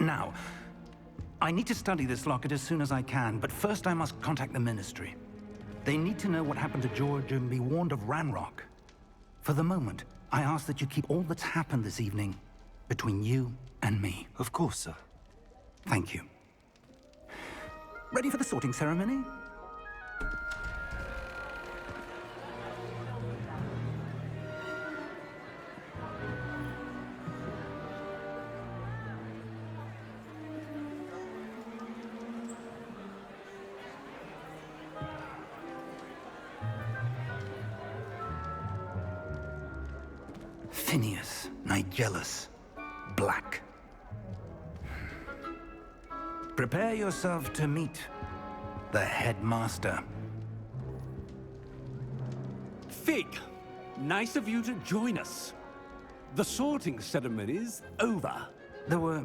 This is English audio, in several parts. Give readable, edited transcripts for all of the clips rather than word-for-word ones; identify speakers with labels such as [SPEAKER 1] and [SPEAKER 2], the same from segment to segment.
[SPEAKER 1] Now, I need to study this locket as soon as I can, but first I must contact the Ministry. They need to know what happened to George and be warned of Ranrock. For the moment, I ask that you keep all that's happened this evening between you and me.
[SPEAKER 2] Of course, sir.
[SPEAKER 1] Thank you. Ready for the sorting ceremony? Phineas, Nigellus, Black. Prepare yourself to meet the headmaster.
[SPEAKER 3] Fig, nice of you to join us. The sorting ceremony's over.
[SPEAKER 1] There were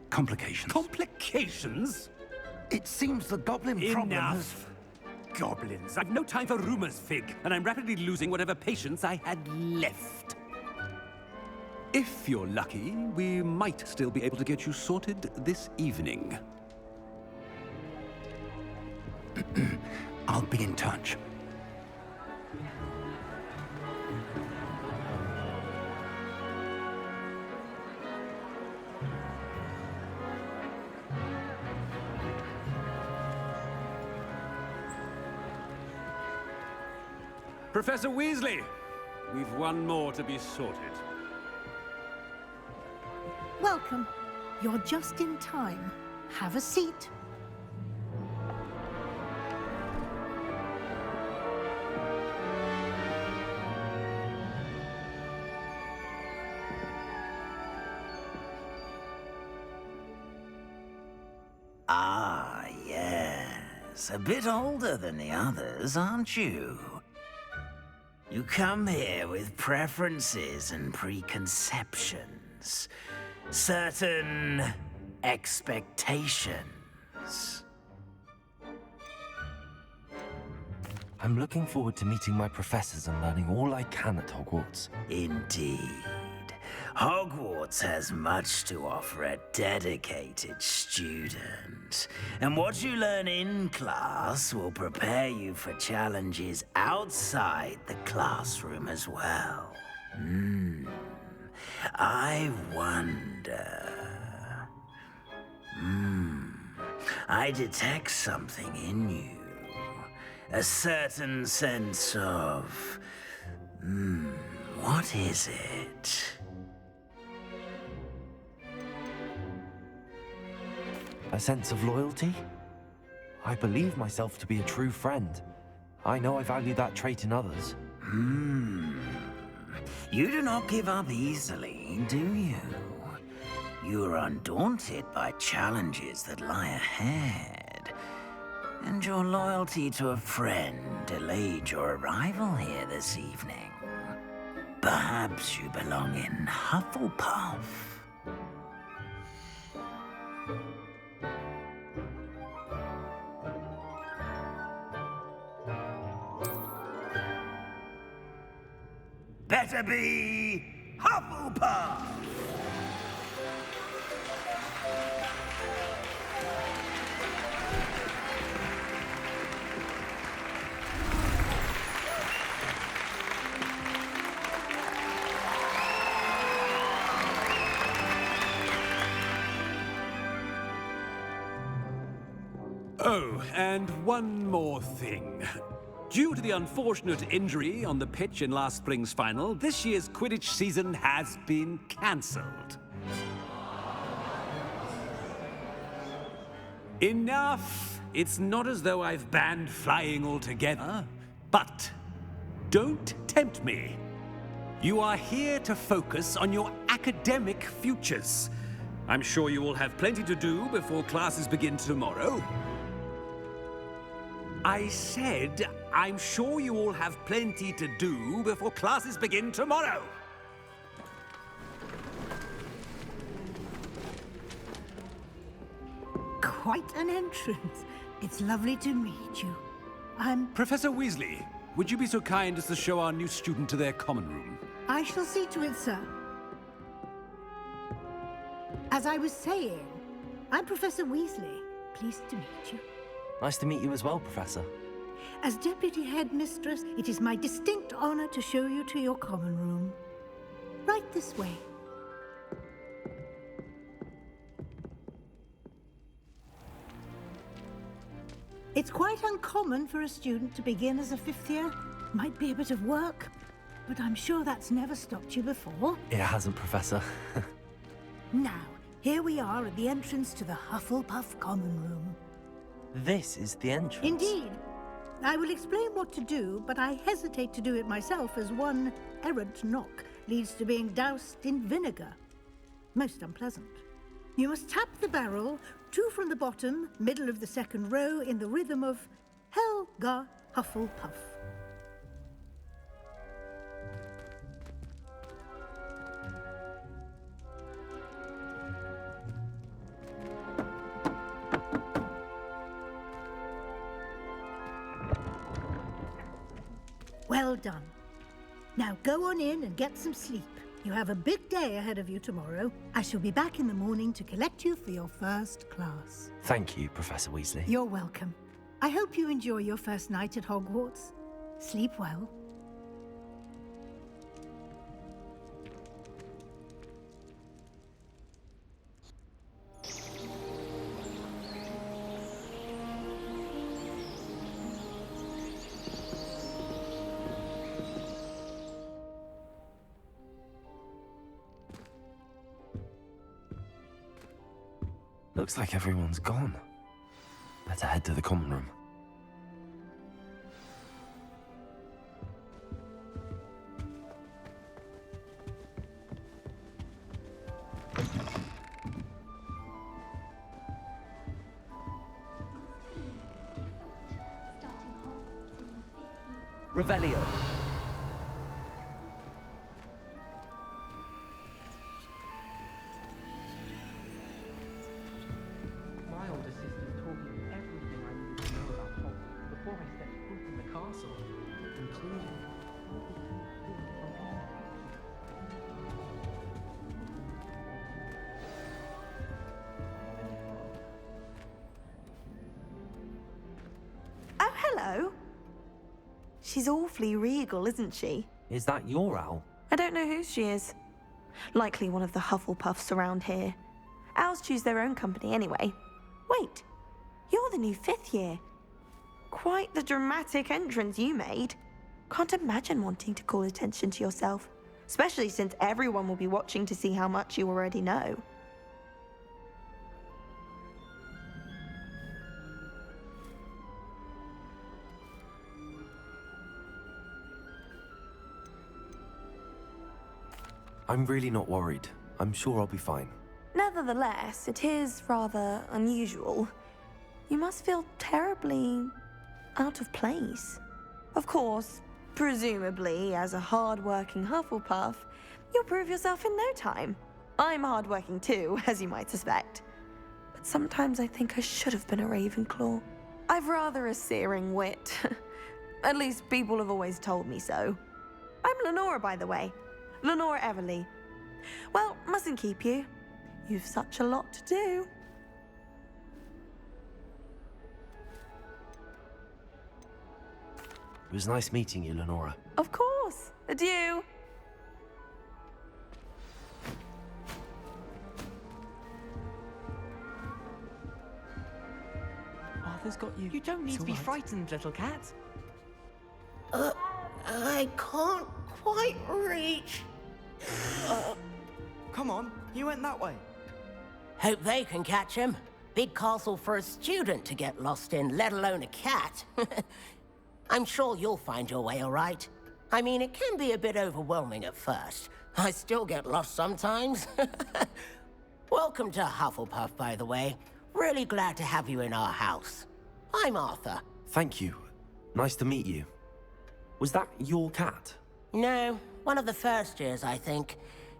[SPEAKER 1] complications.
[SPEAKER 3] Complications?
[SPEAKER 1] It seems the goblin problem has...
[SPEAKER 3] Enough! Goblins. I've no time for rumors, Fig, and I'm rapidly losing whatever patience I had left. If you're lucky, we might still be able to get you sorted this evening.
[SPEAKER 1] I'll be in touch.
[SPEAKER 3] Professor Weasley, we've one more to be sorted.
[SPEAKER 4] Welcome. You're just in time. Have a seat.
[SPEAKER 5] Ah, yes. A bit older than the others, aren't you? You come here with preferences and preconceptions. Certain expectations.
[SPEAKER 2] I'm looking forward to meeting my professors and learning all I can at Hogwarts.
[SPEAKER 5] Indeed. Hogwarts has much to offer a dedicated student. And what you learn in class will prepare you for challenges outside the classroom as well. I wonder... I detect something in you. A certain sense of... what is it?
[SPEAKER 2] A sense of loyalty? I believe myself to be a true friend. I know I value that trait in others.
[SPEAKER 5] You do not give up easily, do you? You are undaunted by challenges that lie ahead. And your loyalty to a friend delayed your arrival here this evening. Perhaps you belong in Hufflepuff. Better be Hufflepuff!
[SPEAKER 3] Oh, and one more thing. Due to the unfortunate injury on the pitch in last spring's final, this year's Quidditch season has been cancelled. Enough! It's not as though I've banned flying altogether, but don't tempt me. You are here to focus on your academic futures. I'm sure you will have plenty to do before classes begin tomorrow. I said, I'm sure you all have plenty to do before classes begin tomorrow.
[SPEAKER 4] Quite an entrance. It's lovely to meet you.
[SPEAKER 3] Professor Weasley, would you be so kind as to show our new student to their common room?
[SPEAKER 4] I shall see to it, sir. As I was saying, I'm Professor Weasley. Pleased to meet you.
[SPEAKER 2] Nice to meet you as well, Professor.
[SPEAKER 4] As Deputy Headmistress, it is my distinct honor to show you to your common room. Right this way. It's quite uncommon for a student to begin as a fifth year. Might be a bit of work, but I'm sure that's never stopped you before.
[SPEAKER 2] It hasn't, Professor.
[SPEAKER 4] Now, here we are at the entrance to the Hufflepuff Common Room.
[SPEAKER 2] This is the entrance.
[SPEAKER 4] Indeed. I will explain what to do, but I hesitate to do it myself as one errant knock leads to being doused in vinegar. Most unpleasant. You must tap the barrel, 2 from the bottom, middle of the second row, in the rhythm of Helga Hufflepuff. Well done. Now go on in and get some sleep. You have a big day ahead of you tomorrow. I shall be back in the morning to collect you for your first class.
[SPEAKER 2] Thank you, Professor Weasley.
[SPEAKER 4] You're welcome. I hope you enjoy your first night at Hogwarts. Sleep well.
[SPEAKER 2] Looks like everyone's gone. Better head to the common room.
[SPEAKER 6] Revelio.
[SPEAKER 7] My older sister taught me everything I needed to know about Hogwarts before I stepped foot in the castle, including...
[SPEAKER 8] Oh, hello. She's awfully regal, isn't she?
[SPEAKER 2] Is that your owl?
[SPEAKER 8] I don't know who she is. Likely one of the Hufflepuffs around here. Owls choose their own company anyway. Wait, you're the new fifth year. Quite the dramatic entrance you made. Can't imagine wanting to call attention to yourself, especially since everyone will be watching to see how much you already know.
[SPEAKER 2] I'm really not worried. I'm sure I'll be fine.
[SPEAKER 8] Nevertheless, it is rather unusual. You must feel terribly out of place. Of course, presumably, as a hard-working Hufflepuff, you'll prove yourself in no time. I'm hard-working too, as you might suspect. But sometimes I think I should have been a Ravenclaw. I've rather a searing wit. At least people have always told me so. I'm Lenora, by the way. Lenora Everly. Well, mustn't keep you. You've such a lot to do.
[SPEAKER 2] It was nice meeting you, Lenora.
[SPEAKER 8] Of course. Adieu.
[SPEAKER 6] Arthur's got you.
[SPEAKER 7] You don't need
[SPEAKER 6] It's
[SPEAKER 7] to be
[SPEAKER 6] all right.
[SPEAKER 7] frightened, little cat.
[SPEAKER 9] I can't quite reach.
[SPEAKER 6] Come on, you went that way.
[SPEAKER 9] Hope they can catch him. Big castle for a student to get lost in, let alone a cat. I'm sure you'll find your way all right. I mean, it can be a bit overwhelming at first. I still get lost sometimes. Welcome to Hufflepuff, by the way. Really glad to have you in our house. I'm Arthur.
[SPEAKER 2] Thank you. Nice to meet you. Was that your cat?
[SPEAKER 9] No, one of the first years, I think.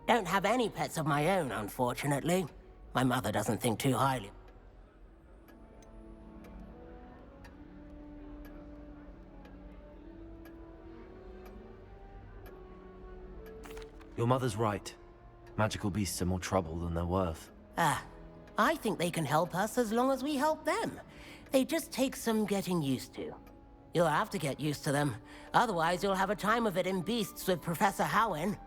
[SPEAKER 9] Don't have any pets of my own, unfortunately. My mother doesn't think too highly.
[SPEAKER 2] Your mother's right. Magical beasts are more trouble than they're worth.
[SPEAKER 9] I think they can help us as long as we help them. They just take some getting used to. You'll have to get used to them. Otherwise, you'll have a time of it in Beasts with Professor Howen.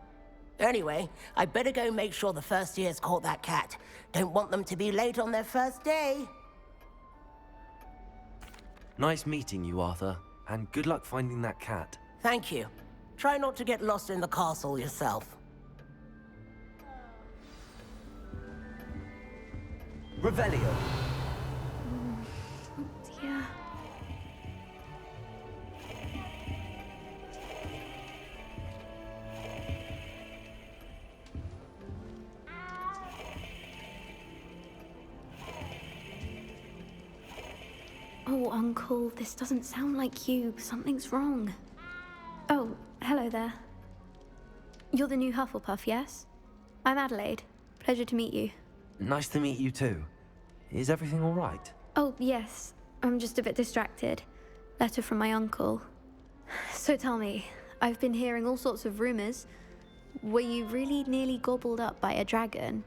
[SPEAKER 9] Anyway, I better go make sure the first years caught that cat. Don't want them to be late on their first day.
[SPEAKER 2] Nice meeting you, Arthur. And good luck finding that cat.
[SPEAKER 9] Thank you. Try not to get lost in the castle yourself.
[SPEAKER 2] Revelio.
[SPEAKER 8] Dear. Oh, Uncle, this doesn't sound like you. Something's wrong. Oh, hello there. You're the new Hufflepuff, yes? I'm Adelaide. Pleasure to meet you.
[SPEAKER 2] Nice to meet you too. Is everything all right?
[SPEAKER 8] Oh, yes. I'm just a bit distracted. Letter from my uncle. So tell me, I've been hearing all sorts of rumors. Were you really nearly gobbled up by a dragon?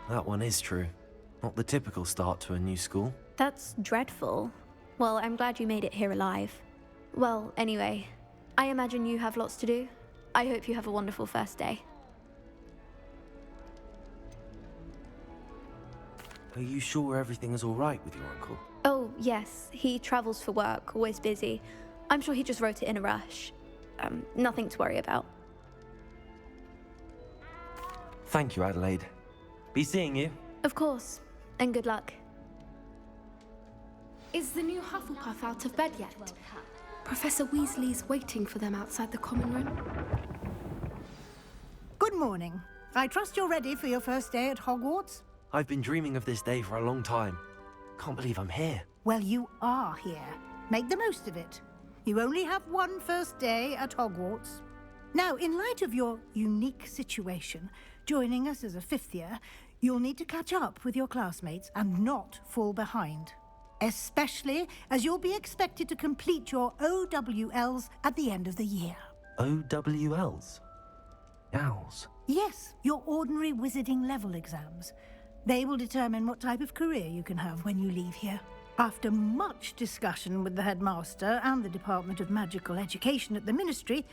[SPEAKER 2] That one is true. Not the typical start to a new school.
[SPEAKER 8] That's dreadful. Well, I'm glad you made it here alive. Well, anyway, I imagine you have lots to do. I hope you have a wonderful first day.
[SPEAKER 2] Are you sure everything is all right with your uncle?
[SPEAKER 8] Oh, yes. He travels for work, always busy. I'm sure he just wrote it in a rush. Nothing to worry about.
[SPEAKER 2] Thank you, Adelaide. Be seeing you.
[SPEAKER 8] Of course. And good luck.
[SPEAKER 10] Is the new Hufflepuff out of bed yet? Professor Weasley's waiting for them outside the common room.
[SPEAKER 4] Good morning. I trust you're ready for your first day at Hogwarts?
[SPEAKER 2] I've been dreaming of this day for a long time. Can't believe I'm here.
[SPEAKER 4] Well, you are here. Make the most of it. You only have one first day at Hogwarts. Now, in light of your unique situation, joining us as a fifth year, you'll need to catch up with your classmates and not fall behind. Especially as you'll be expected to complete your OWLs at the end of the year.
[SPEAKER 2] OWLs? Owls?
[SPEAKER 4] Yes, your ordinary wizarding level exams. They will determine what type of career you can have when you leave here. After much discussion with the headmaster and the Department of Magical Education at the Ministry,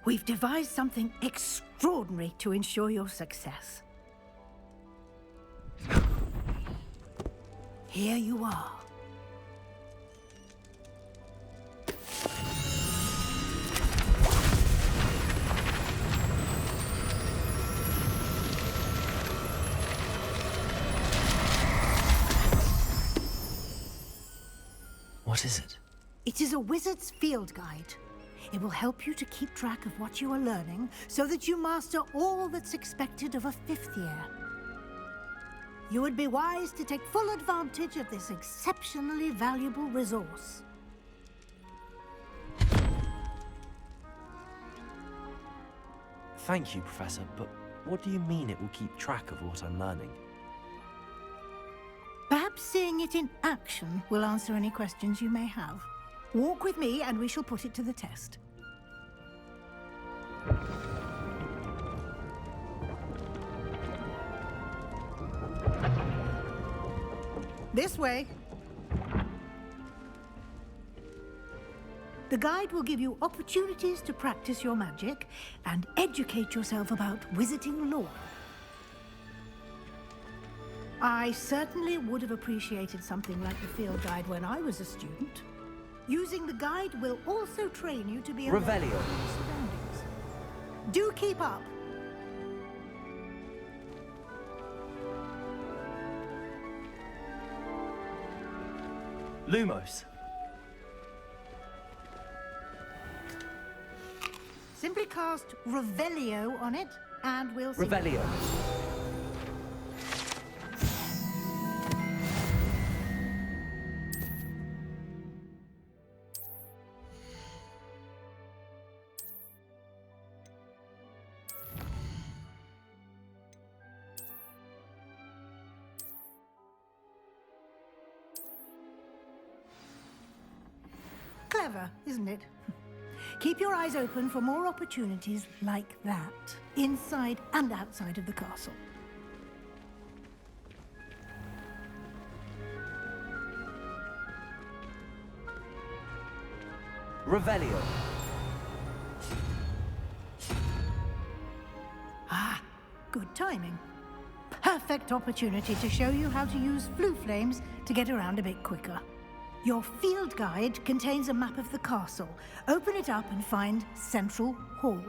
[SPEAKER 4] we've devised something extraordinary to ensure your success. Here you are.
[SPEAKER 2] What is it?
[SPEAKER 4] It is a wizard's field guide. It will help you to keep track of what you are learning so that you master all that's expected of a fifth year. You would be wise to take full advantage of this exceptionally valuable resource.
[SPEAKER 2] Thank you, Professor, but what do you mean it will keep track of what I'm learning?
[SPEAKER 4] Perhaps seeing it in action will answer any questions you may have. Walk with me and we shall put it to the test. This way. The guide will give you opportunities to practice your magic and educate yourself about wizarding lore. I certainly would have appreciated something like the field guide when I was a student. Using the guide will also train you to be aware of
[SPEAKER 2] Revelio.
[SPEAKER 4] your surroundings. Do keep up.
[SPEAKER 2] Lumos.
[SPEAKER 4] Simply cast Revelio on it, and we'll see.
[SPEAKER 2] Revelio.
[SPEAKER 4] Clever, isn't it? Keep your eyes open for more opportunities like that, inside and outside of the castle.
[SPEAKER 2] Revelio.
[SPEAKER 4] Ah, good timing. Perfect opportunity to show you how to use flue flames to get around a bit quicker. Your field guide contains a map of the castle. Open it up and find Central Hall.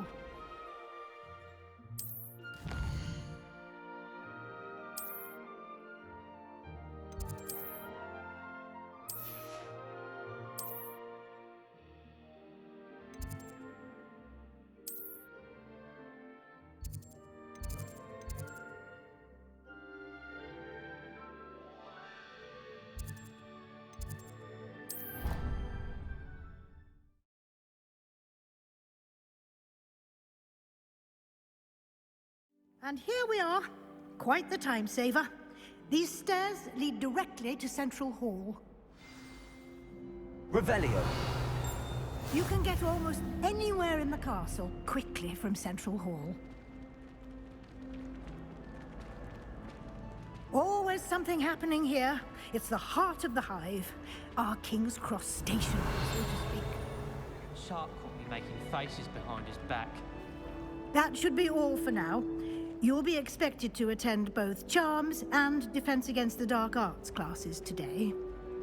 [SPEAKER 4] And here we are. Quite the time saver. These stairs lead directly to Central Hall.
[SPEAKER 2] Revelio.
[SPEAKER 4] You can get almost anywhere in the castle quickly from Central Hall. Always something happening here. It's the heart of the hive. Our King's Cross station, so to speak.
[SPEAKER 7] Shark caught me making faces behind his back.
[SPEAKER 4] That should be all for now. You'll be expected to attend both Charms and Defense Against the Dark Arts classes today.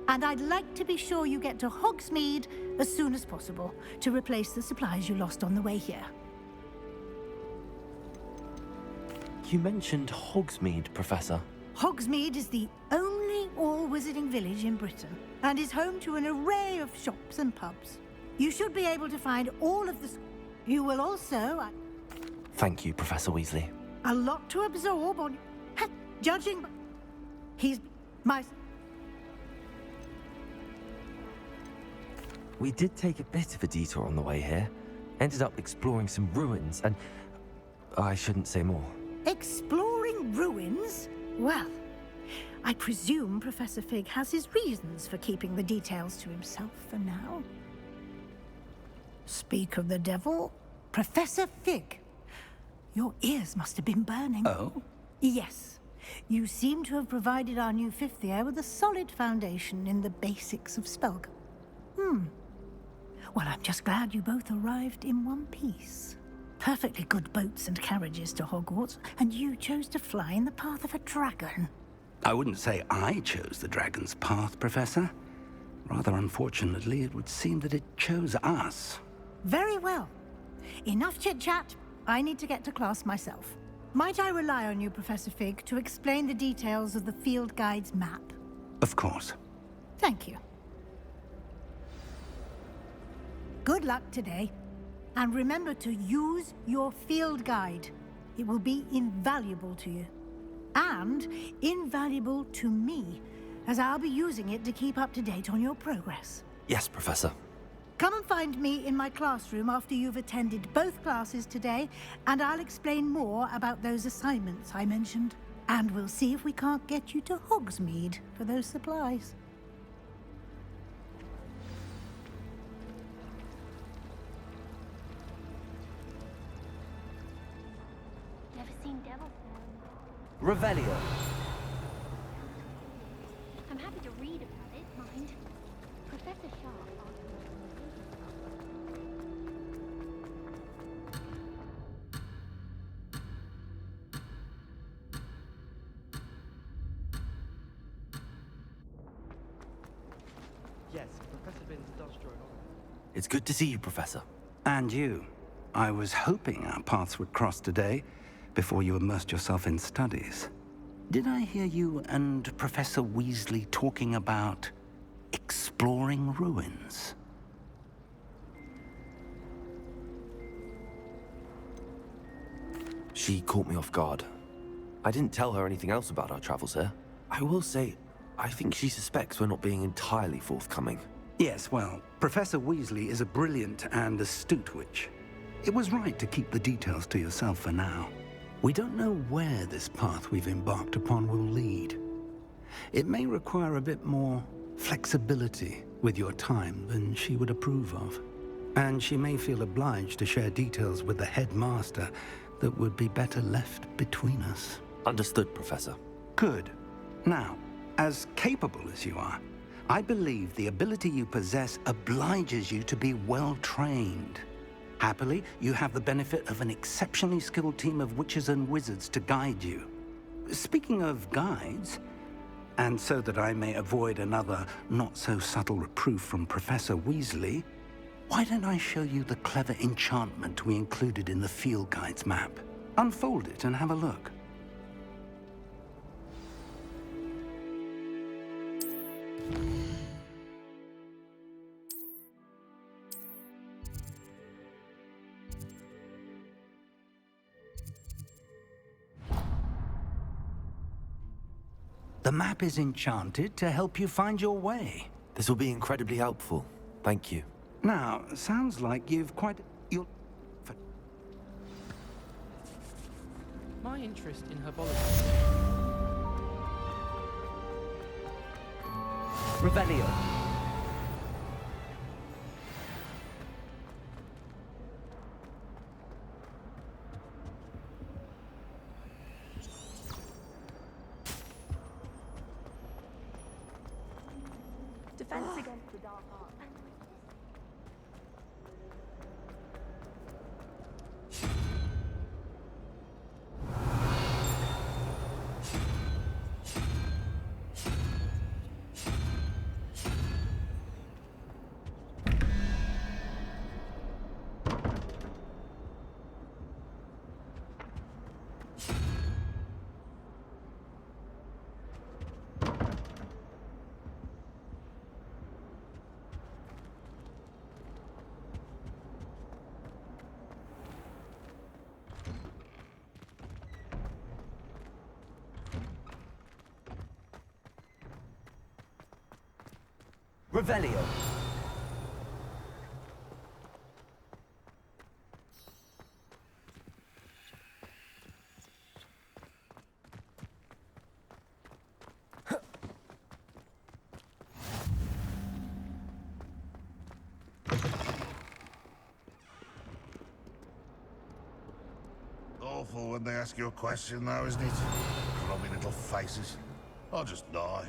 [SPEAKER 4] And I'd like to be sure you get to Hogsmeade as soon as possible to replace the supplies you lost on the way here.
[SPEAKER 2] You mentioned Hogsmeade, Professor.
[SPEAKER 4] Hogsmeade is the only all-wizarding village in Britain and is home to an array of shops and pubs. You should be able to find all of the... You will also...
[SPEAKER 2] Thank you, Professor Weasley.
[SPEAKER 4] A lot to absorb on... Judging... He's my...
[SPEAKER 2] We did take a bit of a detour on the way here. Ended up exploring some ruins and... I shouldn't say more.
[SPEAKER 4] Exploring ruins? Well, I presume Professor Fig has his reasons for keeping the details to himself for now. Speak of the devil, Professor Fig. Your ears must have been burning.
[SPEAKER 1] Oh?
[SPEAKER 4] Yes. You seem to have provided our new fifth year with a solid foundation in the basics of spellcraft. Well, I'm just glad you both arrived in one piece. Perfectly good boats and carriages to Hogwarts, and you chose to fly in the path of a dragon.
[SPEAKER 1] I wouldn't say I chose the dragon's path, Professor. Rather unfortunately, it would seem that it chose us.
[SPEAKER 4] Very well. Enough chit-chat. I need to get to class myself. Might I rely on you, Professor Fig, to explain the details of the field guide's map?
[SPEAKER 1] Of course.
[SPEAKER 4] Thank you. Good luck today. And remember to use your field guide. It will be invaluable to you. And invaluable to me, as I'll be using it to keep up to date on your progress.
[SPEAKER 2] Yes, Professor.
[SPEAKER 4] Come and find me in my classroom after you've attended both classes today, and I'll explain more about those assignments I mentioned. And we'll see if we can't get you to Hogsmeade for those supplies.
[SPEAKER 11] Never seen devil.
[SPEAKER 2] Revelio.
[SPEAKER 11] I'm happy to read about it, mind. Professor Sharp.
[SPEAKER 6] Yes, Professor Binns does join on.
[SPEAKER 2] It's good to see you, Professor.
[SPEAKER 1] And you. I was hoping our paths would cross today, before you immersed yourself in studies. Did I hear you and Professor Weasley talking about exploring ruins?
[SPEAKER 2] She caught me off guard. I didn't tell her anything else about our travels here. I will say, I think she suspects we're not being entirely forthcoming.
[SPEAKER 1] Yes, well, Professor Weasley is a brilliant and astute witch. It was right to keep the details to yourself for now. We don't know where this path we've embarked upon will lead. It may require a bit more flexibility with your time than she would approve of. And she may feel obliged to share details with the headmaster that would be better left between us.
[SPEAKER 2] Understood, Professor.
[SPEAKER 1] Good. Now, as capable as you are, I believe the ability you possess obliges you to be well trained. Happily, you have the benefit of an exceptionally skilled team of witches and wizards to guide you. Speaking of guides, and so that I may avoid another not-so-subtle reproof from Professor Weasley, why don't I show you the clever enchantment we included in the field guide's map? Unfold it and have a look. The map is enchanted to help you find your way.
[SPEAKER 2] This will be incredibly helpful. Thank you.
[SPEAKER 1] Now, sounds like you've quite...
[SPEAKER 7] My interest in herbology.
[SPEAKER 2] Revelio.
[SPEAKER 8] Defense against the dark art.
[SPEAKER 2] Revelio.
[SPEAKER 12] Awful when they ask you a question, though, isn't it? Grubby little faces. I'll just die.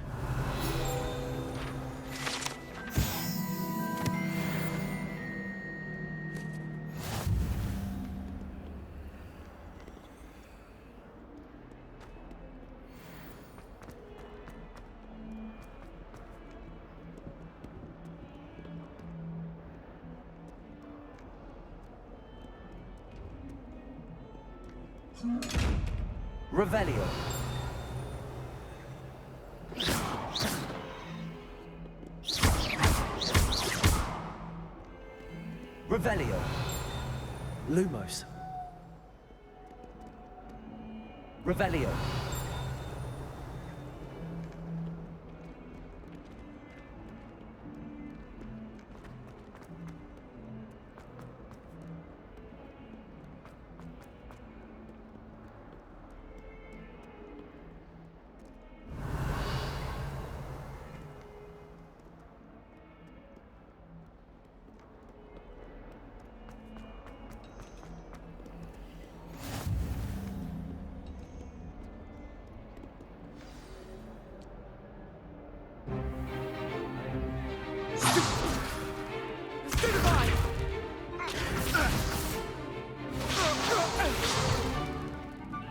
[SPEAKER 2] Revelio. Revelio.
[SPEAKER 7] Lumos.
[SPEAKER 2] Revelio.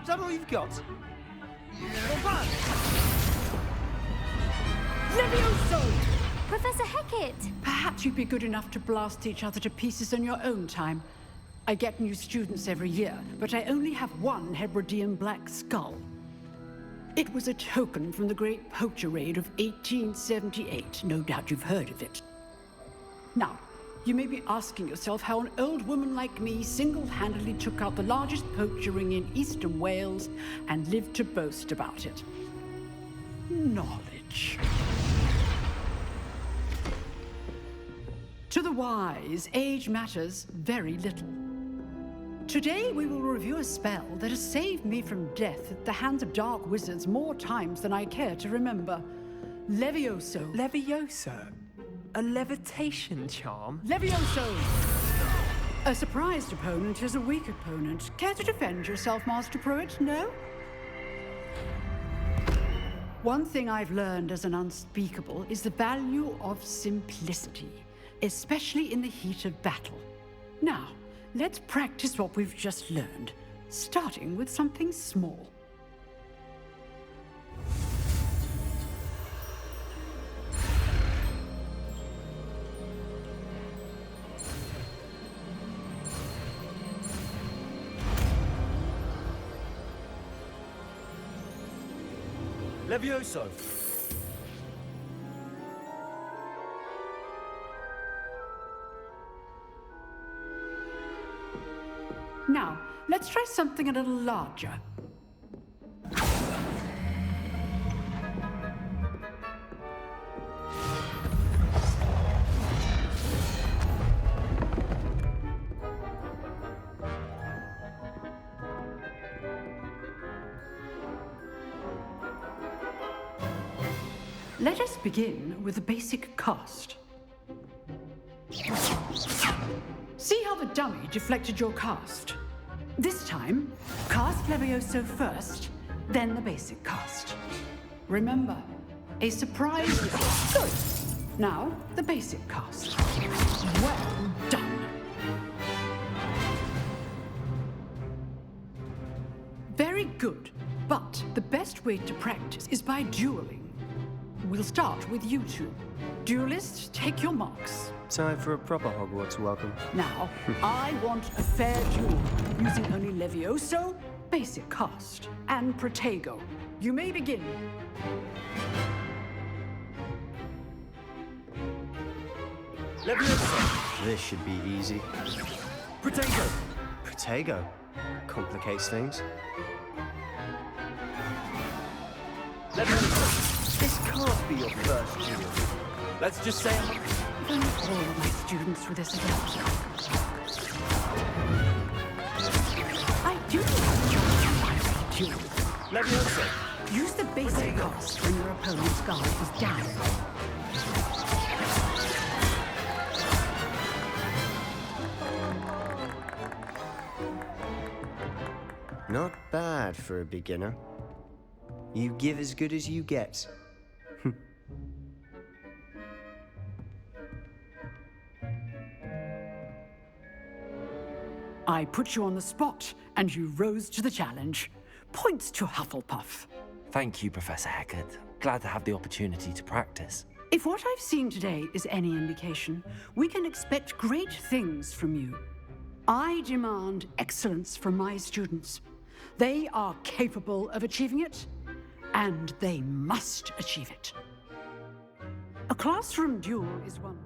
[SPEAKER 7] Is that all you've got?
[SPEAKER 13] Levioso!
[SPEAKER 11] Professor Hecat!
[SPEAKER 13] Perhaps you'd be good enough to blast each other to pieces in your own time. I get new students every year, but I only have one Hebridean black skull. It was a token from the Great Poacher Raid of 1878. No doubt you've heard of it. Now, you may be asking yourself how an old woman like me single-handedly took out the largest poacher ring in eastern Wales and lived to boast about it. Knowledge. To the wise, age matters very little. Today we will review a spell that has saved me from death at the hands of dark wizards more times than I care to remember. Levioso.
[SPEAKER 7] Levioso? A levitation charm?
[SPEAKER 13] Levioso! A surprised opponent is a weak opponent. Care to defend yourself, Master Pruitt? No? One thing I've learned as an unspeakable is the value of simplicity, especially in the heat of battle. Now, let's practice what we've just learned, starting with something small.
[SPEAKER 2] Levioso!
[SPEAKER 13] Now, let's try something a little larger. Let us begin with the basic cast. See how the dummy deflected your cast? This time, cast Levioso first, then the basic cast. Remember, a surprise is good. Now, the basic cast. Well done. Very good, but the best way to practice is by dueling. We'll start with you two. Duelists, take your marks.
[SPEAKER 14] Time for a proper Hogwarts welcome.
[SPEAKER 13] Now, I want a fair duel, using only Levioso, basic cast, and Protego. You may begin.
[SPEAKER 14] Levioso! This should be easy. Protego! Protego? Complicates things. Levioso! This can't be your first duel.
[SPEAKER 2] Let's just say
[SPEAKER 13] If only all of my students were this adept. I do have a duel.
[SPEAKER 14] Levioso!
[SPEAKER 13] Use the basic cast when your opponent's guard is down.
[SPEAKER 14] Not bad for a beginner. You give as good as you get.
[SPEAKER 13] I put you on the spot, and you rose to the challenge. Points to Hufflepuff.
[SPEAKER 2] Thank you, Professor Hecat. Glad to have the opportunity to practice.
[SPEAKER 13] If what I've seen today is any indication, we can expect great things from you. I demand excellence from my students. They are capable of achieving it, and they must achieve it. A classroom duel is one.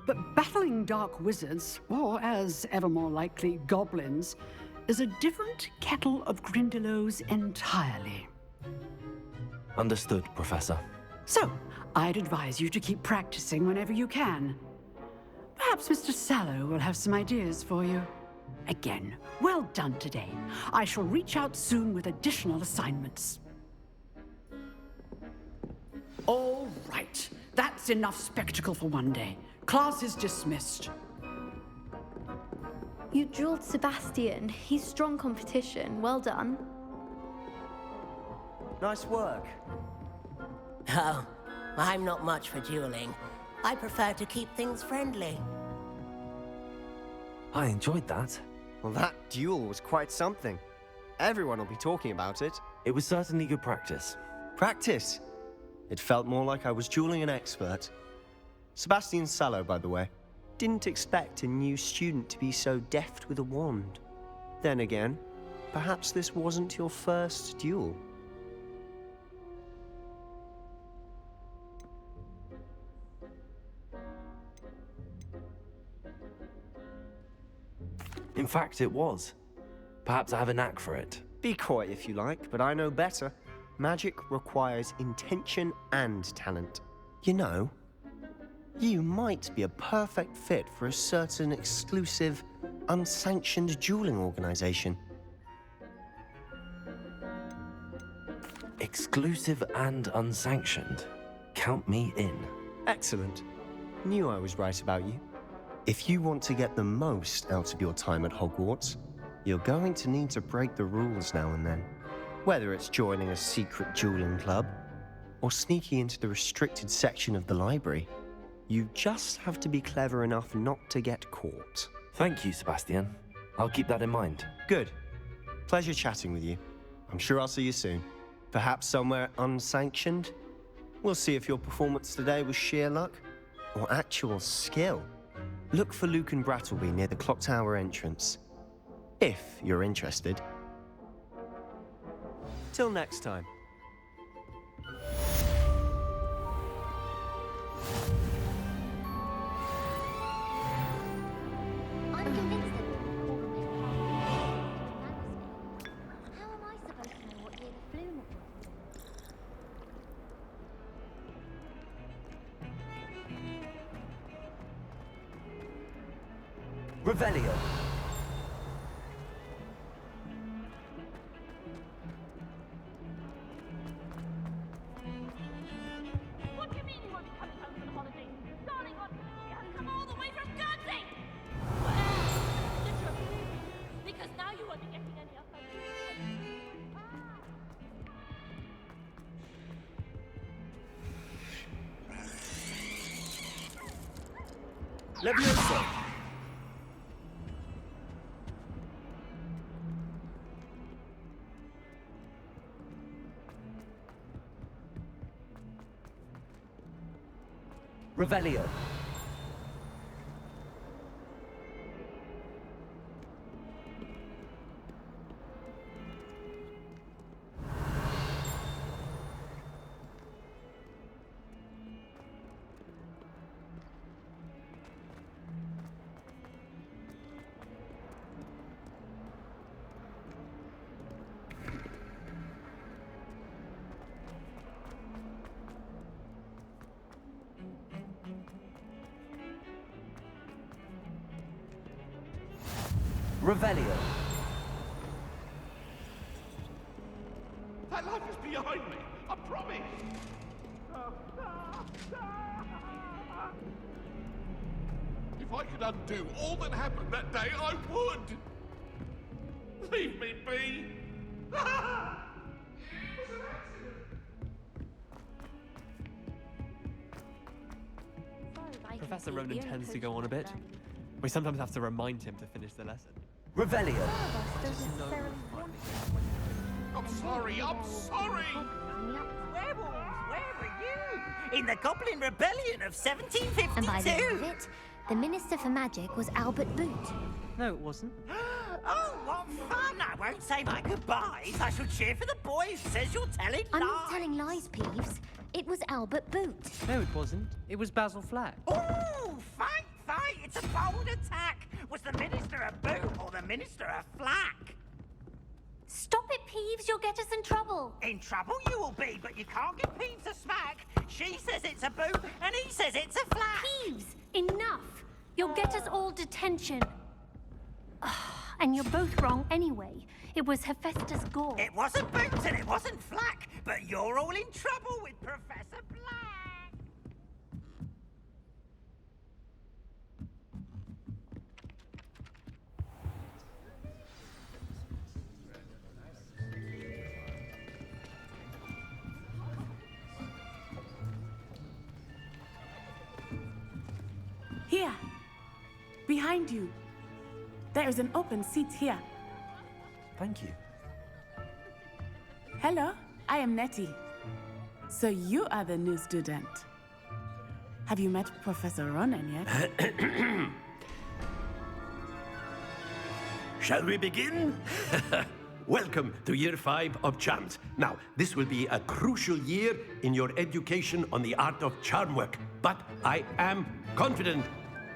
[SPEAKER 13] But battling dark wizards, or as ever more likely, goblins, is a different kettle of Grindylows entirely.
[SPEAKER 2] Understood, Professor.
[SPEAKER 13] So, I'd advise you to keep practicing whenever you can. Perhaps Mr. Sallow will have some ideas for you. Again, well done today. I shall reach out soon with additional assignments. All right, that's enough spectacle for one day. Class is dismissed.
[SPEAKER 10] You dueled Sebastian. He's strong competition. Well done.
[SPEAKER 14] Nice work.
[SPEAKER 9] Oh, I'm not much for dueling. I prefer to keep things friendly.
[SPEAKER 2] I enjoyed that.
[SPEAKER 14] Well, that duel was quite something. Everyone will be talking about it.
[SPEAKER 2] It was certainly good practice.
[SPEAKER 14] Practice? It felt more like I was dueling an expert. Sebastian Sallow, by the way. Didn't expect a new student to be so deft with a wand. Then again, perhaps this wasn't your first duel.
[SPEAKER 2] In fact, it was. Perhaps I have a knack for it.
[SPEAKER 14] Be coy if you like, but I know better. Magic requires intention and talent. You know, you might be a perfect fit for a certain exclusive, unsanctioned dueling organization.
[SPEAKER 2] Exclusive and unsanctioned. Count me in.
[SPEAKER 14] Excellent. Knew I was right about you. If you want to get the most out of your time at Hogwarts, you're going to need to break the rules now and then. Whether it's joining a secret dueling club, or sneaking into the restricted section of the library, you just have to be clever enough not to get caught.
[SPEAKER 2] Thank you, Sebastian. I'll keep that in mind.
[SPEAKER 14] Good. Pleasure chatting with you. I'm sure I'll see you soon. Perhaps somewhere unsanctioned? We'll see if your performance today was sheer luck or actual skill. Look for Luke and Brattleby near the clock tower entrance, if you're interested. Till next time.
[SPEAKER 11] I'm convinced that all of this how am I supposed to know what year the flume was?
[SPEAKER 2] Revelio.
[SPEAKER 15] What do you mean you won't be coming home for the holidays? Darling, you have come all the way from Guernsey! Well, literally. Because now you won't be getting any of those.
[SPEAKER 3] Levioso!
[SPEAKER 2] Revelio. Revelio.
[SPEAKER 12] That life is behind me, I promise. If I could undo all that happened that day, I would. Leave me be.
[SPEAKER 6] Professor Ronan tends to go on a bit. We sometimes have to remind him to finish the lesson.
[SPEAKER 2] Revelio.
[SPEAKER 12] I'm sorry, I'm sorry.
[SPEAKER 16] Werewolves, where were you? In the Goblin Rebellion of 1752.
[SPEAKER 11] And by the end of it, the Minister for Magic was Albert Boot.
[SPEAKER 7] No, it wasn't.
[SPEAKER 16] Oh, what fun! I won't say my goodbyes. I shall cheer for the boy who says you're telling
[SPEAKER 11] I'm
[SPEAKER 16] lies.
[SPEAKER 11] not telling lies, Peeves. It was Albert Boot.
[SPEAKER 7] No, it wasn't. It was Basil Flack.
[SPEAKER 16] Ooh, fight, fight! It's a bold attack. Was the Minister a boot or the Minister a flack?
[SPEAKER 11] Stop it, Peeves. You'll get us in trouble.
[SPEAKER 16] In trouble you will be, but you can't give Peeves a smack. She says it's a boot, and he says it's a flack.
[SPEAKER 11] Peeves, enough. You'll get us all detention. And you're both wrong anyway. It was Hephaestus Gore.
[SPEAKER 16] It wasn't boot and it wasn't flack, but you're all in trouble with Professor Black.
[SPEAKER 17] Here, behind you. There is an open seat here.
[SPEAKER 2] Thank you.
[SPEAKER 17] Hello, I am Nettie. So you are the new student. Have you met Professor Ronan yet?
[SPEAKER 18] Shall we begin? Welcome to Year 5 of Charms. Now, this will be a crucial year in your education on the art of charm work, but I am confident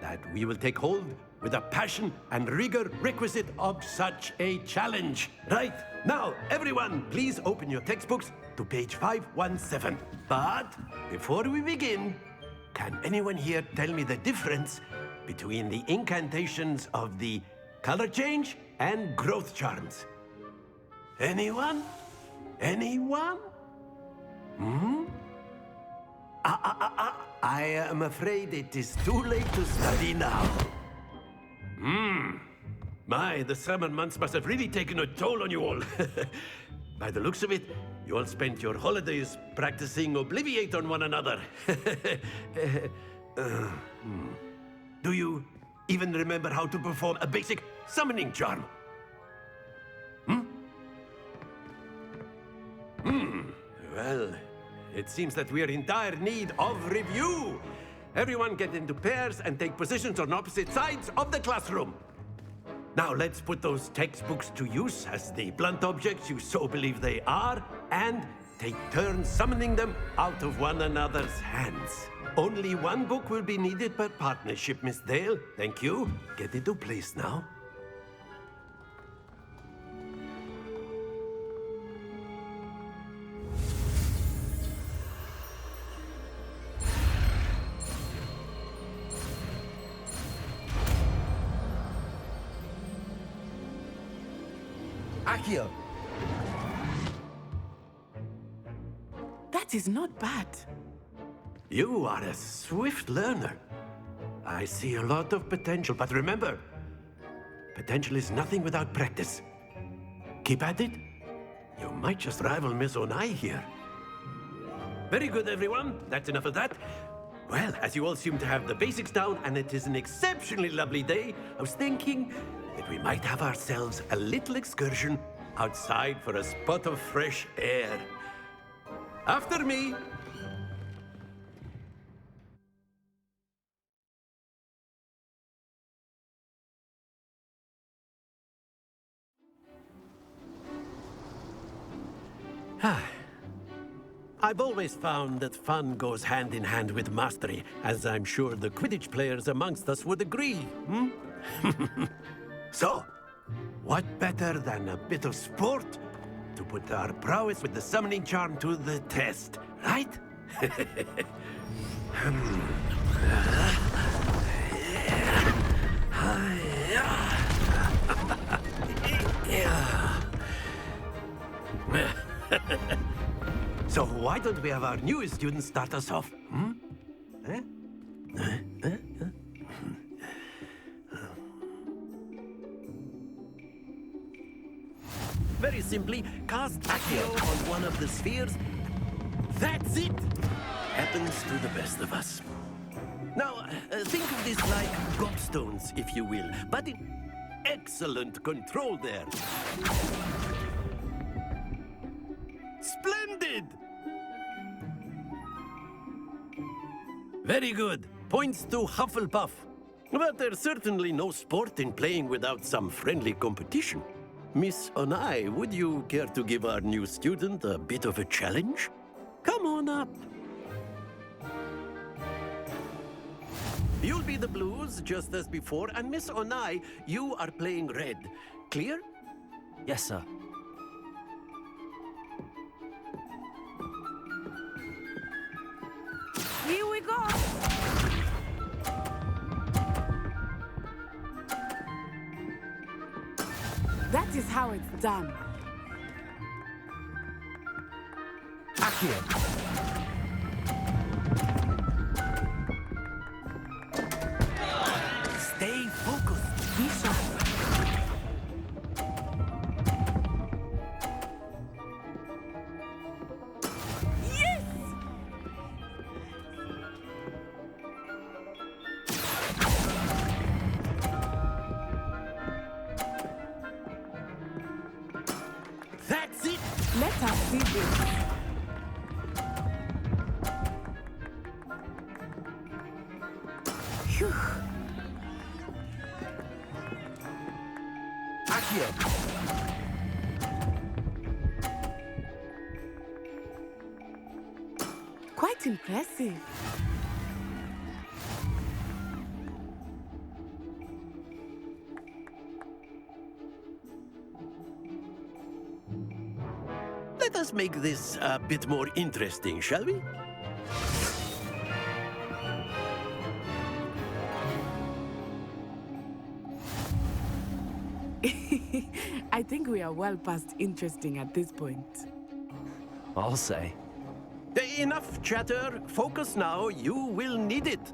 [SPEAKER 18] that we will take hold with the passion and rigor requisite of such a challenge. Right, now, everyone, please open your textbooks to page 517. But before we begin, can anyone here tell me the difference between the incantations of the color change and growth charms? Anyone? Anyone? I am afraid it is too late to study now. My, the summer months must have really taken a toll on you all. By the looks of it, you all spent your holidays practicing Obliviate on one another. Do you even remember how to perform a basic summoning charm? Well, it seems that we are in dire need of review. Everyone get into pairs and take positions on opposite sides of the classroom. Now let's put those textbooks to use as the blunt objects you so believe they are, and take turns summoning them out of one another's hands. Only one book will be needed per partnership, Miss Dale. Thank you. Get into place now.
[SPEAKER 2] Accio!
[SPEAKER 17] That is not bad.
[SPEAKER 18] You are a swift learner. I see a lot of potential, but remember, potential is nothing without practice. Keep at it. You might just rival Miss Onai here. Very good, everyone. That's enough of that. Well, as you all seem to have the basics down, and it is an exceptionally lovely day, I was thinking that we might have ourselves a little excursion outside for a spot of fresh air. After me. I've always found that fun goes hand in hand with mastery, as I'm sure the Quidditch players amongst us would agree. So, what better than a bit of sport to put our prowess with the summoning charm to the test, right? So why don't we have our newest student start us off? Very simply, cast Accio on one of the spheres. That's it! Happens to the best of us. Now, think of this like gobstones, if you will, but in excellent control there. Splendid! Very good. Points to Hufflepuff. But there's certainly no sport in playing without some friendly competition. Miss Onai, would you care to give our new student a bit of a challenge? Come on up. You'll be the blues, just as before, and Miss Onai, you are playing red. Clear?
[SPEAKER 2] Yes, sir.
[SPEAKER 17] Here we go! That is how it's done.
[SPEAKER 2] Accio!
[SPEAKER 18] Stay focused.
[SPEAKER 17] Be sharp.
[SPEAKER 18] That's it!
[SPEAKER 17] Let us see this. Phew.
[SPEAKER 2] Accio!
[SPEAKER 17] Quite impressive.
[SPEAKER 18] Let us make this a bit more interesting, shall we?
[SPEAKER 17] I think we are well past interesting at this point.
[SPEAKER 2] I'll say.
[SPEAKER 18] Enough chatter. Focus now. You will need it.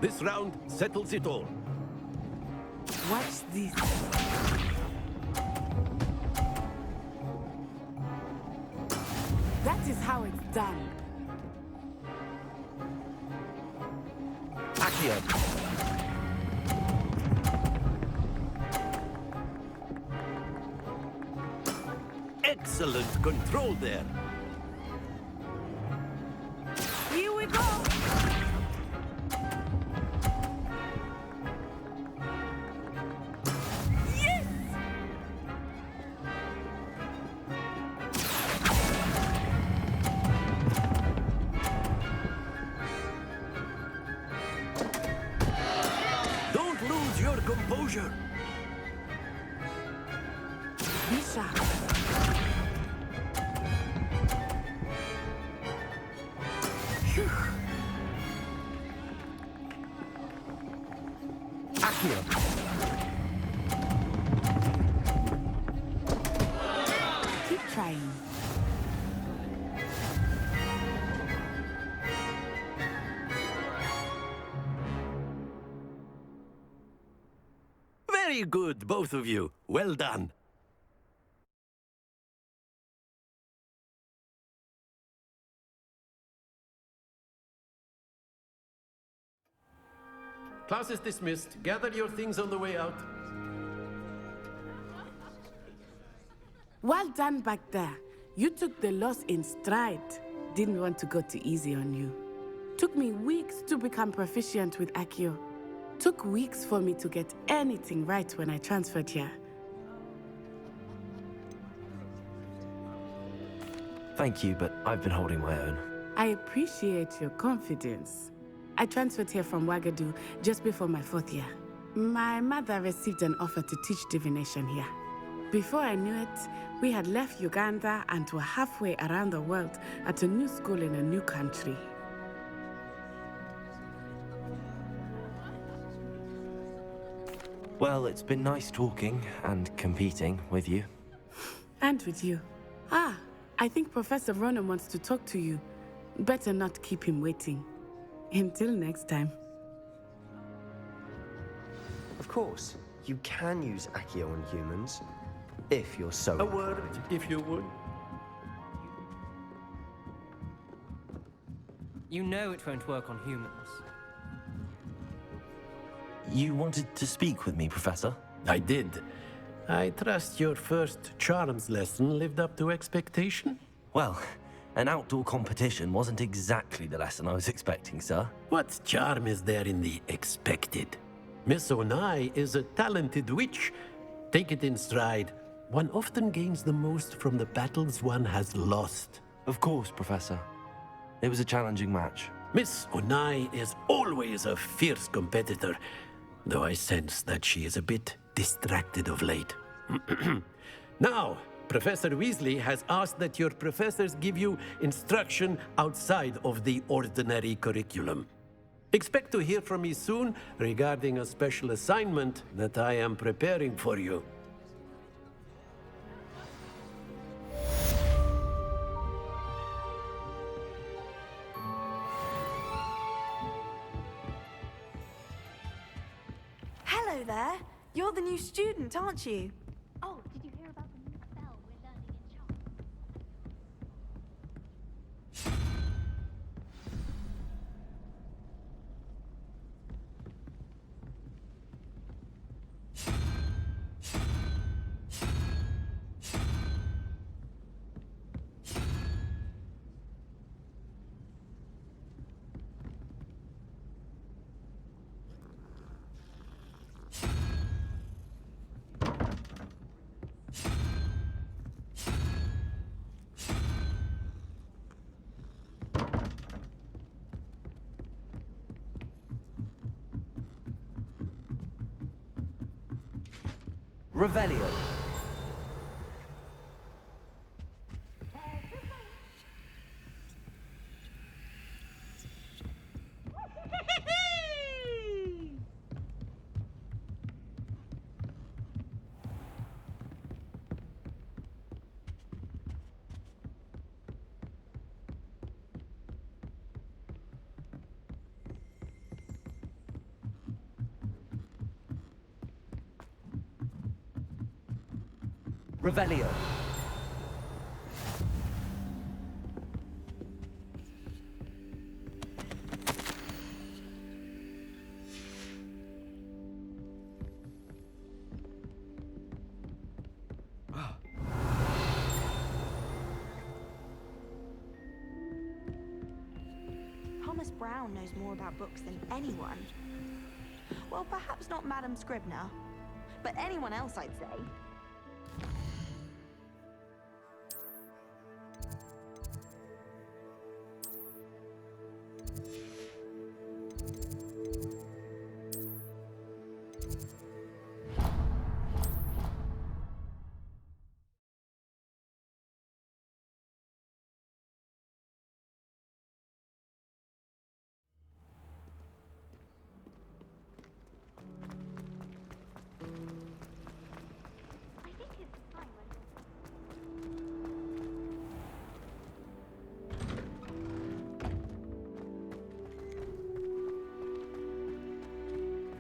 [SPEAKER 18] This round settles it all.
[SPEAKER 17] Watch this. That is how it's done.
[SPEAKER 2] Accio.
[SPEAKER 18] Excellent control there.
[SPEAKER 17] Here we go. Yes!
[SPEAKER 18] Don't lose your composure.
[SPEAKER 17] Be sharp.
[SPEAKER 2] Accio.
[SPEAKER 17] Keep trying.
[SPEAKER 18] Very good, both of you. Well done. Class is dismissed. Gather your things on the way out.
[SPEAKER 17] Well done back there. You took the loss in stride. Didn't want to go too easy on you. Took me weeks to become proficient with Accio. Took weeks for me to get anything right when I transferred here.
[SPEAKER 2] Thank you, but I've been holding my own.
[SPEAKER 17] I appreciate your confidence. I transferred here from Wagadu just before my 4th year. My mother received an offer to teach divination here. Before I knew it, we had left Uganda and were halfway around the world at a new school in a new country.
[SPEAKER 2] Well, it's been nice talking and competing with you.
[SPEAKER 17] And with you. Ah, I think Professor Ronan wants to talk to you. Better not keep him waiting. Until next time.
[SPEAKER 14] Of course, you can use Accio on humans, if you're so
[SPEAKER 18] A word, if you would.
[SPEAKER 7] You know it won't work on humans.
[SPEAKER 2] You wanted to speak with me, Professor?
[SPEAKER 18] I did. I trust your first charms lesson lived up to expectation?
[SPEAKER 2] Well, an outdoor competition wasn't exactly the lesson I was expecting, sir.
[SPEAKER 18] What charm is there in the expected? Miss Onai is a talented witch. Take it in stride. One often gains the most from the battles one has lost.
[SPEAKER 2] Of course, Professor. It was a challenging match.
[SPEAKER 18] Miss Onai is always a fierce competitor, though I sense that she is a bit distracted of late. Now, Professor Weasley has asked that your professors give you instruction outside of the ordinary curriculum. Expect to hear from me soon regarding a special assignment that I am preparing for you.
[SPEAKER 8] Hello there. You're the new student, aren't you?
[SPEAKER 11] Oh, did you hear about the new spell we're learning in charm?
[SPEAKER 2] Revelio. Revelio.
[SPEAKER 8] Thomas Brown knows more about books than anyone. Well, perhaps not Madam Scribner, but anyone else, I'd say.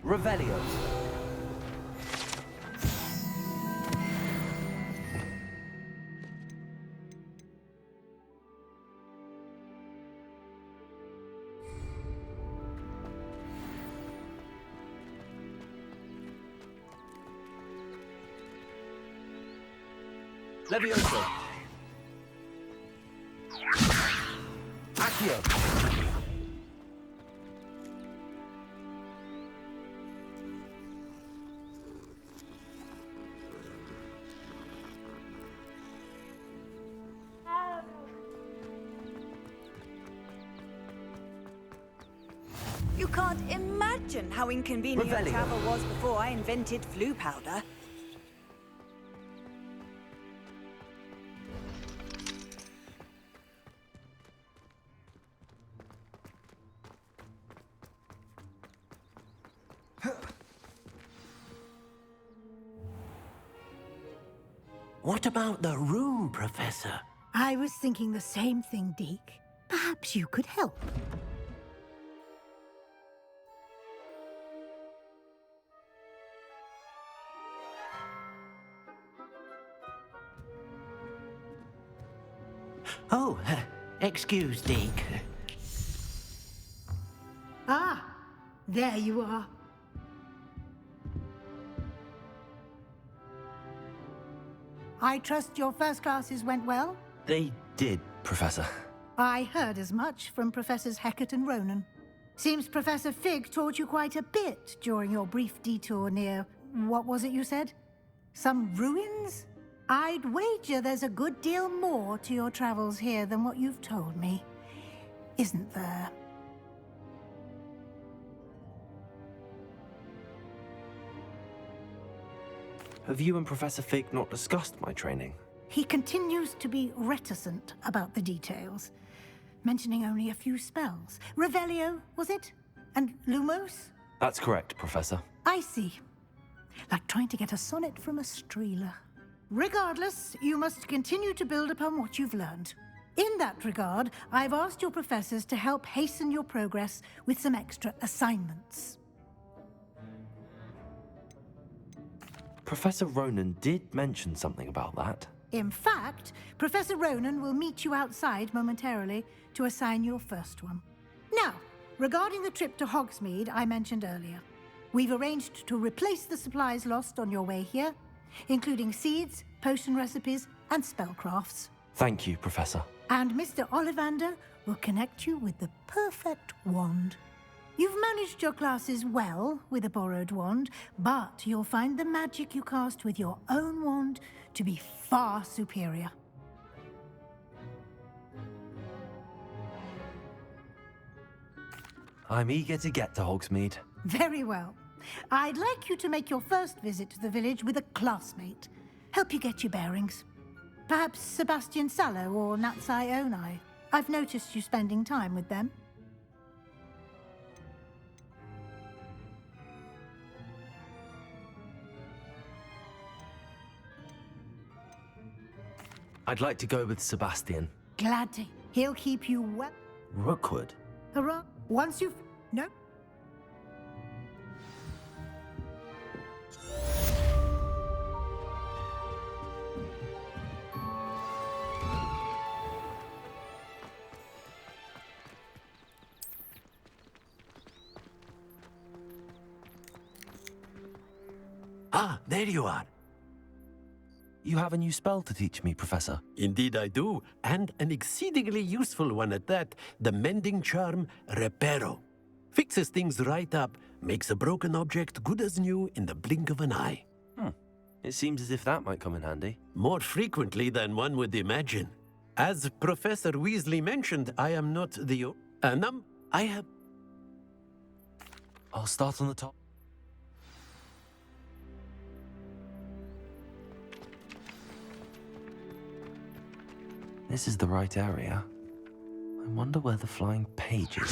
[SPEAKER 2] Revelio. Levioso. Accio.
[SPEAKER 19] You can't imagine how inconvenient
[SPEAKER 2] Revelio.
[SPEAKER 19] travel was before I invented flu powder.
[SPEAKER 5] What about the room, Professor?
[SPEAKER 4] I was thinking the same thing, Deke. Perhaps you could help.
[SPEAKER 5] Oh, excuse, Deke.
[SPEAKER 4] Ah, there you are. I trust your first classes went well?
[SPEAKER 2] They did, Professor.
[SPEAKER 4] I heard as much from Professors Hecat and Ronan. Seems Professor Fig taught you quite a bit during your brief detour near... what was it you said? Some ruins? I'd wager there's a good deal more to your travels here than what you've told me. Isn't there?
[SPEAKER 2] Have you and Professor Fig not discussed my training?
[SPEAKER 4] He continues to be reticent about the details, mentioning only a few spells. Revelio, was it? And Lumos?
[SPEAKER 2] That's correct, Professor.
[SPEAKER 4] I see. Like trying to get a sonnet from a streeler. Regardless, you must continue to build upon what you've learned. In that regard, I've asked your professors to help hasten your progress with some extra assignments.
[SPEAKER 2] Professor Ronan did mention something about that.
[SPEAKER 4] In fact, Professor Ronan will meet you outside momentarily to assign your first one. Now, regarding the trip to Hogsmeade I mentioned earlier, we've arranged to replace the supplies lost on your way here, including seeds, potion recipes, and spellcrafts.
[SPEAKER 2] Thank you, Professor.
[SPEAKER 4] And Mr. Ollivander will connect you with the perfect wand. You've managed your classes well with a borrowed wand, but you'll find the magic you cast with your own wand to be far superior.
[SPEAKER 2] I'm eager to get to Hogsmeade.
[SPEAKER 4] Very well. I'd like you to make your first visit to the village with a classmate. Help you get your bearings. Perhaps Sebastian Sallow or Natsai Onai. I've noticed you spending time with them.
[SPEAKER 2] I'd like to go with Sebastian.
[SPEAKER 4] Glad to. He'll keep you well.
[SPEAKER 2] Rookwood?
[SPEAKER 4] Hurrah. Once you've... No.
[SPEAKER 18] Ah, there you are.
[SPEAKER 2] You have a new spell to teach me, Professor.
[SPEAKER 18] Indeed I do, and an exceedingly useful one at that. The mending charm, Reparo. Fixes things right up, makes a broken object good as new in the blink of an eye.
[SPEAKER 2] It seems as if that might come in handy.
[SPEAKER 18] More frequently than one would imagine. As Professor Weasley mentioned, I am not the... I have...
[SPEAKER 2] I'll start on the top. This is the right area. I wonder where the flying page is.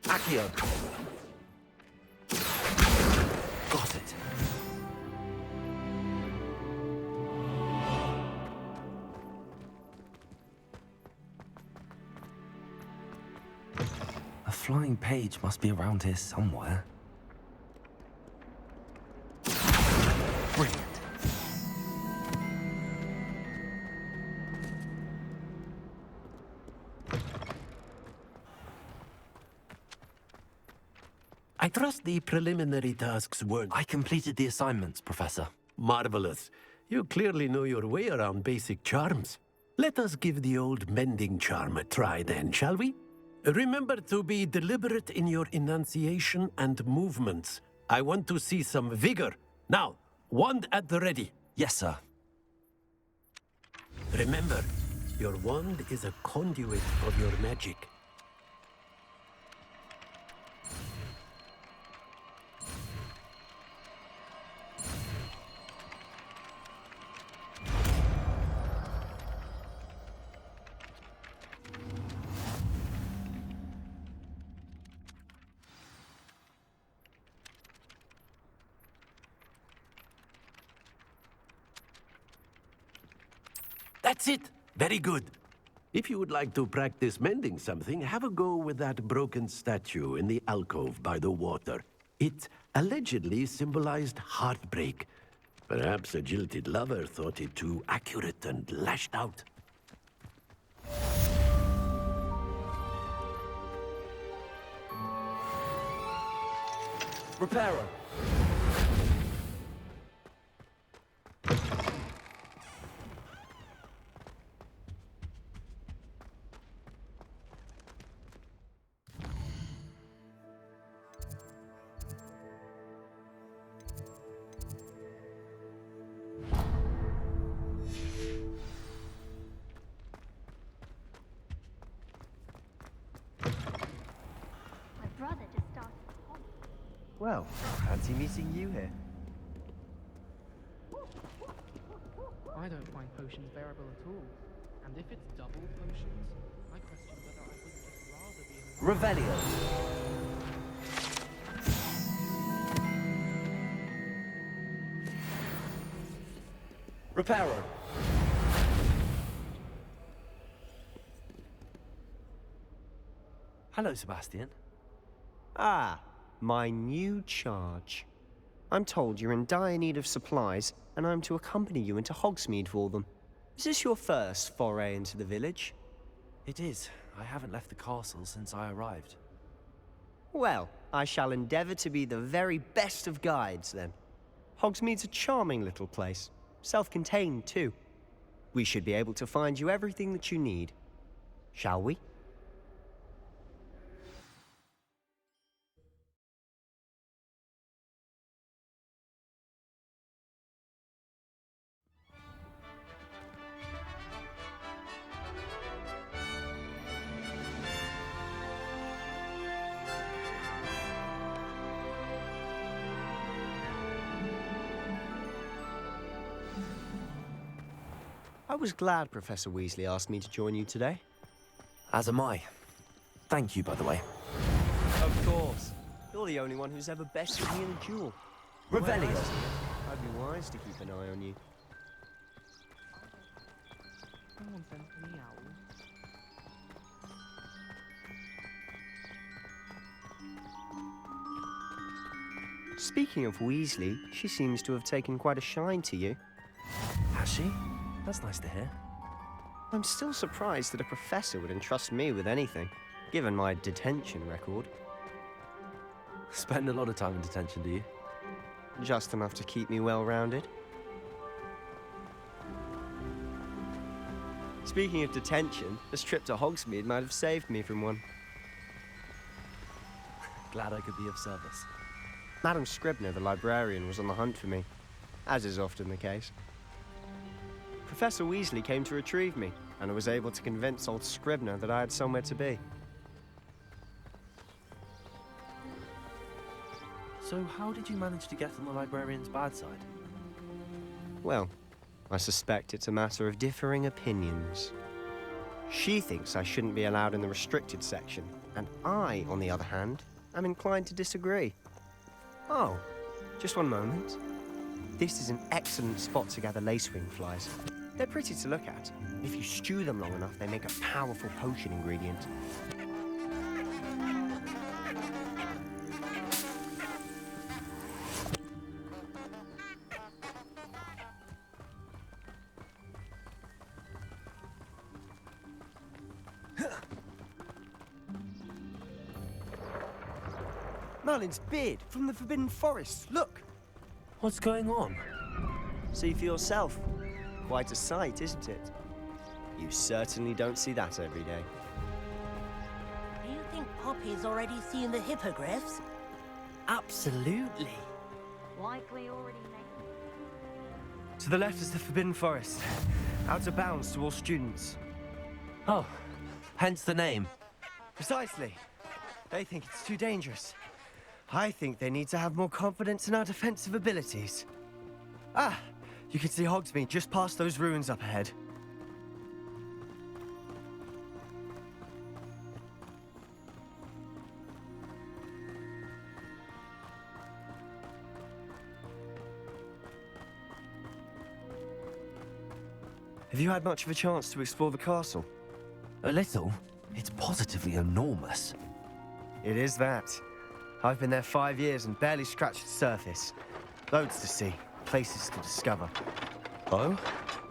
[SPEAKER 2] Accio! Got it. A flying page must be around here somewhere. Brilliant.
[SPEAKER 18] I trust the preliminary tasks weren't...
[SPEAKER 2] I completed the assignments, Professor.
[SPEAKER 18] Marvelous. You clearly know your way around basic charms. Let us give the old mending charm a try then, shall we? Remember to be deliberate in your enunciation and movements. I want to see some vigor. Now, wand at the ready.
[SPEAKER 2] Yes, sir.
[SPEAKER 18] Remember, your wand is a conduit of your magic. That's it! Very good. If you would like to practice mending something, have a go with that broken statue in the alcove by the water. It allegedly symbolized heartbreak. Perhaps a jilted lover thought it too accurate and lashed out.
[SPEAKER 2] Reparo!
[SPEAKER 11] Brother just started Hogwarts.
[SPEAKER 20] Well, fancy meeting you here.
[SPEAKER 7] I don't find potions bearable at all. And if it's double potions, I question whether I wouldn't just rather be in
[SPEAKER 20] Revelio.
[SPEAKER 2] Reparo. Hello, Sebastian.
[SPEAKER 14] Ah, my new charge. I'm told you're in dire need of supplies, and I'm to accompany you into Hogsmeade for them. Is this your first foray into the village?
[SPEAKER 2] It is. I haven't left the castle since I arrived.
[SPEAKER 14] Well, I shall endeavor to be the very best of guides, then. Hogsmeade's a charming little place. Self-contained, too. We should be able to find you everything that you need. Shall we? I was glad Professor Weasley asked me to join you today.
[SPEAKER 2] As am I. Thank you, by the way.
[SPEAKER 14] Of course. You're the only one who's ever bested me in a duel.
[SPEAKER 2] Revelio.
[SPEAKER 14] I'd be wise to keep an eye on you.
[SPEAKER 7] Someone sent me out.
[SPEAKER 14] Speaking of Weasley, she seems to have taken quite a shine to you.
[SPEAKER 2] Has she? That's nice to hear.
[SPEAKER 14] I'm still surprised that a professor would entrust me with anything, given my detention record.
[SPEAKER 2] Spend a lot of time in detention, do you?
[SPEAKER 14] Just enough to keep me well-rounded. Speaking of detention, this trip to Hogsmeade might have saved me from one.
[SPEAKER 2] Glad I could be of service.
[SPEAKER 14] Madam Scribner, the librarian, was on the hunt for me, as is often the case. Professor Weasley came to retrieve me, and I was able to convince old Scribner that I had somewhere to be.
[SPEAKER 2] So how did you manage to get on the librarian's bad side?
[SPEAKER 14] Well, I suspect it's a matter of differing opinions. She thinks I shouldn't be allowed in the restricted section, and I, on the other hand, am inclined to disagree. Oh, just one moment. This is an excellent spot to gather lacewing flies. They're pretty to look at. If you stew them long enough, they make a powerful potion ingredient. Merlin's beard from the Forbidden Forest. Look!
[SPEAKER 2] What's going on?
[SPEAKER 14] See for yourself. Quite a sight, isn't it? You certainly don't see that every day.
[SPEAKER 9] Do you think Poppy's already seen the hippogriffs?
[SPEAKER 14] Absolutely.
[SPEAKER 15] Likely already made.
[SPEAKER 14] To the left is the Forbidden Forest. Out of bounds to all students.
[SPEAKER 2] Oh, hence the name.
[SPEAKER 14] Precisely. They think it's too dangerous. I think they need to have more confidence in our defensive abilities. Ah, you can see Hogsmeade just past those ruins up ahead. Have you had much of a chance to explore the castle?
[SPEAKER 2] A little. It's positively enormous.
[SPEAKER 14] It is that. I've been there 5 years and barely scratched the surface. Loads to see, places to discover.
[SPEAKER 2] Oh?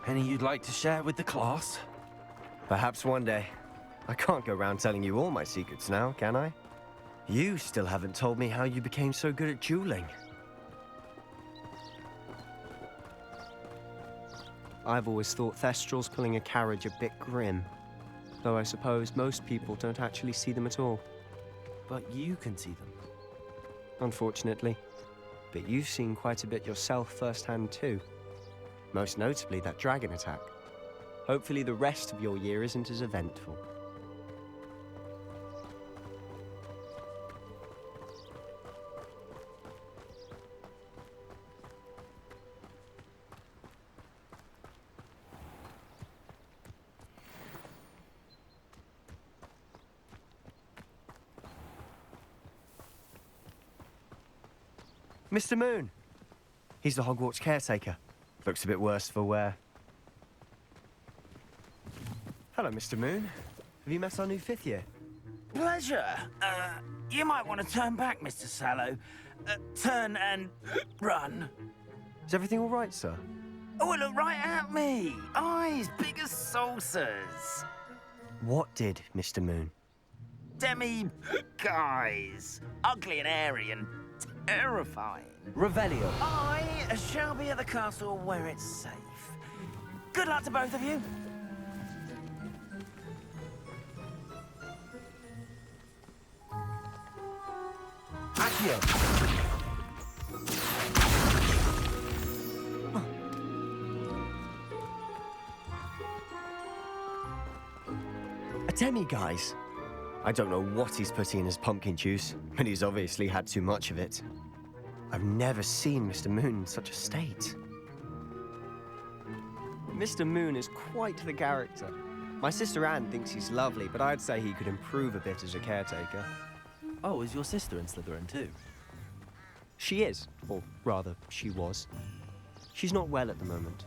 [SPEAKER 2] Any you'd like to share with the class?
[SPEAKER 14] Perhaps one day. I can't go around telling you all my secrets now, can I? You still haven't told me how you became so good at dueling. I've always thought Thestrals pulling a carriage a bit grim. Though I suppose most people don't actually see them at all.
[SPEAKER 2] But you can see them.
[SPEAKER 14] Unfortunately. But you've seen quite a bit yourself firsthand too. Most notably that dragon attack. Hopefully the rest of your year isn't as eventful. Mr. Moon. He's the Hogwarts caretaker. Looks a bit worse for wear. Hello, Mr. Moon. Have you met our new 5th year?
[SPEAKER 5] Pleasure. You might want to turn back, Mr. Sallow. Turn and run.
[SPEAKER 14] Is everything all right, sir?
[SPEAKER 5] Oh, look right at me. Eyes big as saucers.
[SPEAKER 14] What did, Mr. Moon?
[SPEAKER 5] Guys. Ugly and airy and terrifying.
[SPEAKER 2] Revelio.
[SPEAKER 5] I shall be at the castle where it's safe. Good luck to both of you.
[SPEAKER 2] Accio.
[SPEAKER 14] A demi-guise. I don't know what he's putting in his pumpkin juice, but he's obviously had too much of it. I've never seen Mr. Moon in such a state. Mr. Moon is quite the character. My sister Anne thinks he's lovely, but I'd say he could improve a bit as a caretaker.
[SPEAKER 2] Oh, is your sister in Slytherin too?
[SPEAKER 14] She is, or rather, she was. She's not well at the moment.